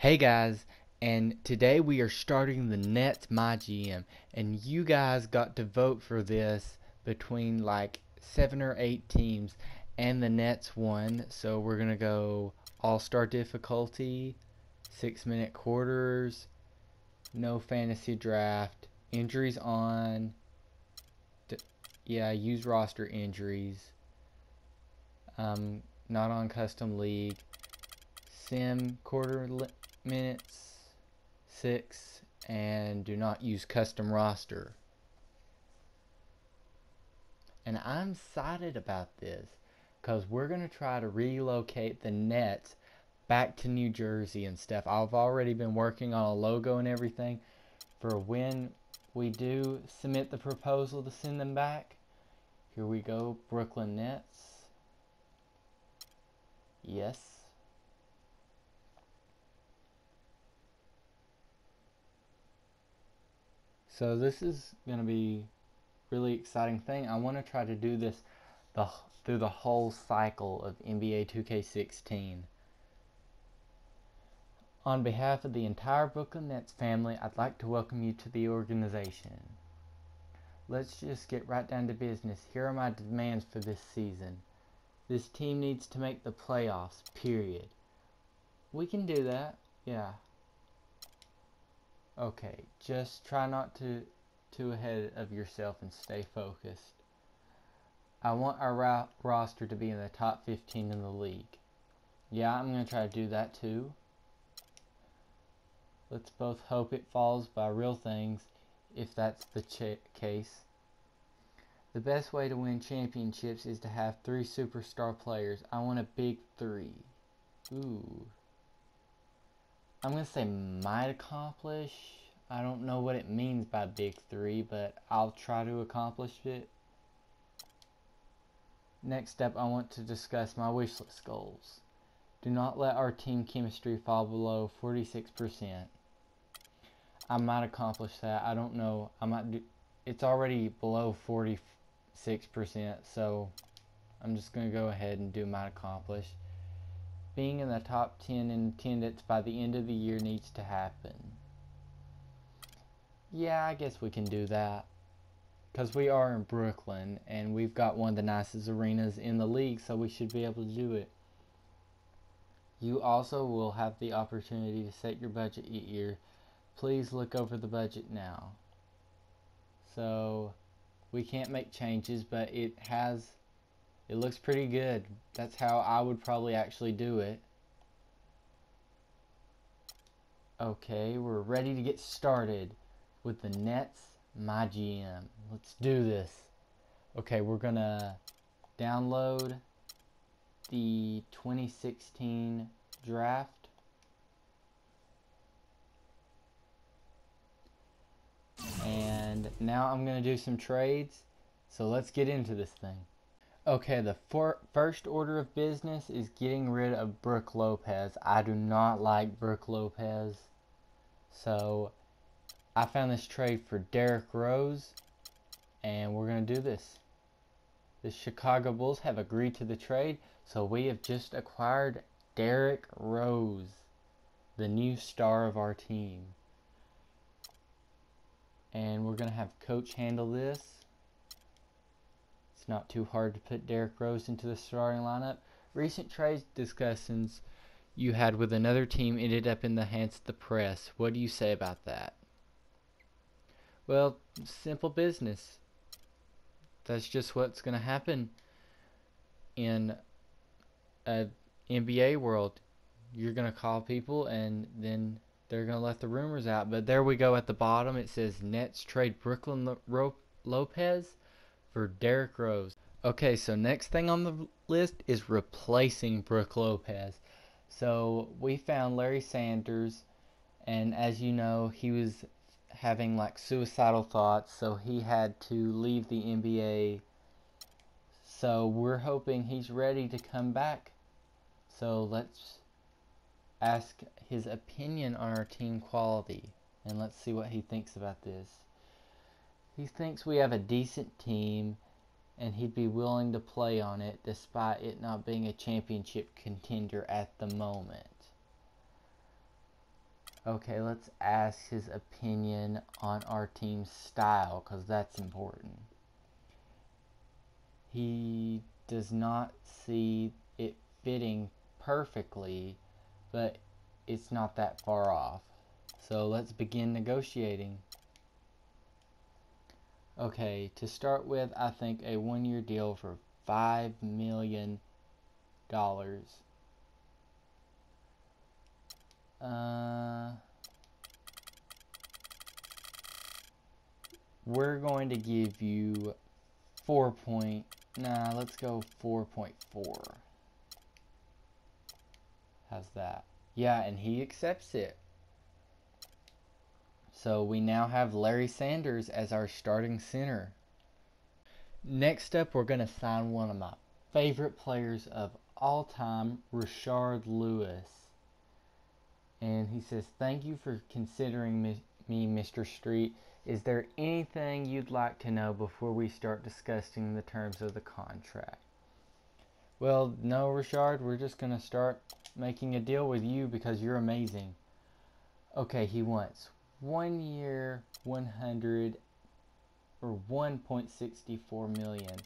Hey guys, and today we are starting the Nets Mygm, and you guys got to vote for this between like 7 or 8 teams, and the Nets won. So we're gonna go all-star difficulty, 6-minute quarters, no fantasy draft, injuries on, use roster injuries, not on custom league, sim minutes 6, and do not use custom roster. And I'm excited about this because we're going to try to relocate the Nets back to New Jersey and stuff. I've already been working on a logo and everything for when we do submit the proposal to send them back. Here we go, Brooklyn Nets. Yes. So this is going to be really exciting thing. I want to try to do this through the whole cycle of NBA 2K16. On behalf of the entire Brooklyn Nets family, I'd like to welcome you to the organization. Let's just get right down to business. Here are my demands for this season. This team needs to make the playoffs, period. We can do that, yeah. Okay, just try not to too ahead of yourself and stay focused. I want our roster to be in the top 15 in the league. Yeah, I'm going to try to do that too. Let's both hope it falls by real things, if that's the case. The best way to win championships is to have 3 superstar players. I want a big 3. Ooh. I'm going to say might accomplish. I don't know what it means by big 3, but I'll try to accomplish it. Next up, I want to discuss my wishlist goals. Do not let our team chemistry fall below 46%. I might accomplish that. I don't know. It's already below 46%, so I'm just going to go ahead and do might accomplish. Being in the top 10 in attendance by the end of the year needs to happen. Yeah, I guess we can do that. Because we are in Brooklyn, and we've got one of the nicest arenas in the league, so we should be able to do it. You also will have the opportunity to set your budget each year. Please look over the budget now. So, we can't make changes, but it looks pretty good. That's how I would probably actually do it. Okay, we're ready to get started with the Nets Mygm. Let's do this. Okay, we're gonna download the 2016 draft. And now I'm gonna do some trades. So let's get into this thing. Okay, the first order of business is getting rid of Brook Lopez. I do not like Brook Lopez. So I found this trade for Derrick Rose, and we're going to do this. The Chicago Bulls have agreed to the trade, so we have just acquired Derrick Rose, the new star of our team. And we're going to have Coach handle this. It's not too hard to put Derrick Rose into the starting lineup. Recent trade discussions you had with another team ended up in the hands of the press. What do you say about that? Well, simple business. That's just what's going to happen in a NBA world. You're going to call people and then they're going to let the rumors out. But there we go at the bottom. It says Nets trade Brooklyn Lopez for Derrick Rose. Okay, so next thing on the list is replacing Brook Lopez. So we found Larry Sanders, and as you know, he was having like suicidal thoughts, so he had to leave the NBA. So we're hoping he's ready to come back. So let's ask his opinion on our team quality, and let's see what he thinks about this. He thinks we have a decent team, and he'd be willing to play on it despite it not being a championship contender at the moment. Okay, let's ask his opinion on our team's style, because that's important. He does not see it fitting perfectly, but it's not that far off. So let's begin negotiating. Okay, to start with, I think a 1-year deal for $5 million. We're going to give you let's go 4.4. How's that? Yeah, and he accepts it. So we now have Larry Sanders as our starting center. Next up, we're going to sign one of my favorite players of all time, Rashard Lewis. And he says, "Thank you for considering me, Mr. Street. Is there anything you'd like to know before we start discussing the terms of the contract?" Well, no, Rashard, we're just going to start making a deal with you because you're amazing. Okay, he wants 1 year, 100 or 1.64 million.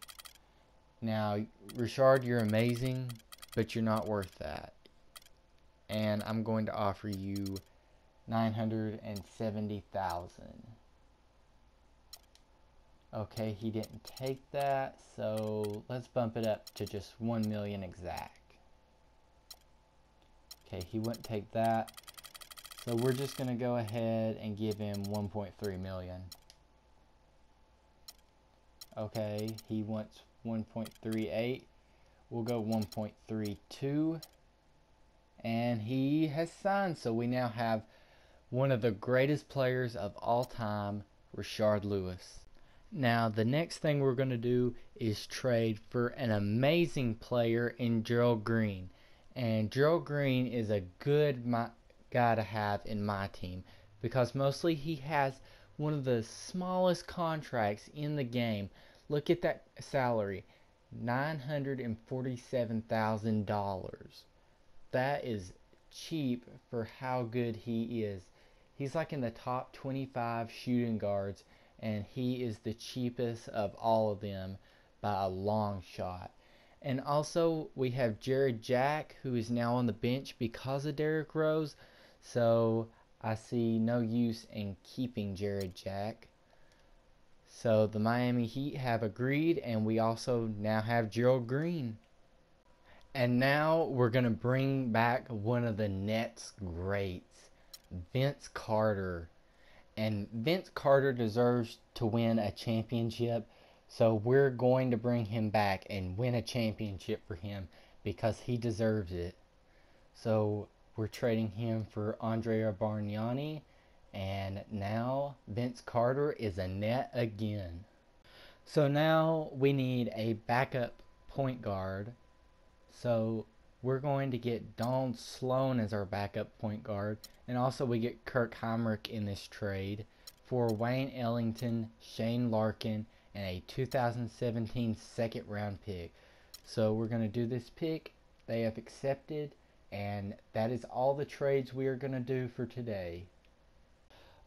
Now, Rashard, you're amazing, but you're not worth that. And I'm going to offer you 970,000. Okay, he didn't take that, so let's bump it up to just 1 million exact. Okay, he wouldn't take that, so we're just going to go ahead and give him 1.3 million. Okay, he wants 1.38. We'll go 1.32. And he has signed, so we now have one of the greatest players of all time, Rashard Lewis. Now, the next thing we're going to do is trade for an amazing player in Gerald Green. And Gerald Green is a good guy to have in my team because mostly he has one of the smallest contracts in the game. Look at that salary, $947,000. That is cheap for how good he is. He's like in the top 25 shooting guards, and he is the cheapest of all of them by a long shot. And also, we have Jared Jack, who is now on the bench because of Derrick Rose. So I see no use in keeping Jared Jack. So the Miami Heat have agreed, and we also now have Gerald Green. And now we're going to bring back one of the Nets greats, Vince Carter. And Vince Carter deserves to win a championship. So we're going to bring him back and win a championship for him because he deserves it. So we're trading him for Andrea Bargnani. And now Vince Carter is a Net again. So now we need a backup point guard. So we're going to get Donald Sloan as our backup point guard. And also we get Kirk Heinrich in this trade for Wayne Ellington, Shane Larkin, and a 2017 second round pick. So we're going to do this pick. They have accepted. And that is all the trades we are going to do for today.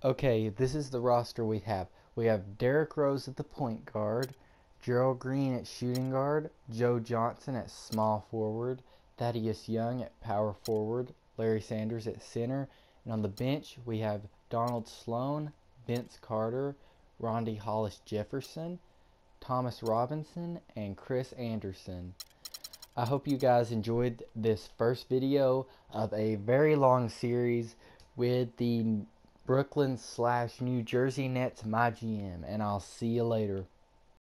Okay, this is the roster we have. We have Derrick Rose at the point guard, Gerald Green at shooting guard, Joe Johnson at small forward, Thaddeus Young at power forward, Larry Sanders at center, and on the bench we have Donald Sloan, Vince Carter, Rondae Hollis Jefferson, Thomas Robinson, and Chris Anderson. I hope you guys enjoyed this first video of a very long series with the Brooklyn/New Jersey Nets Mygm, and I'll see you later.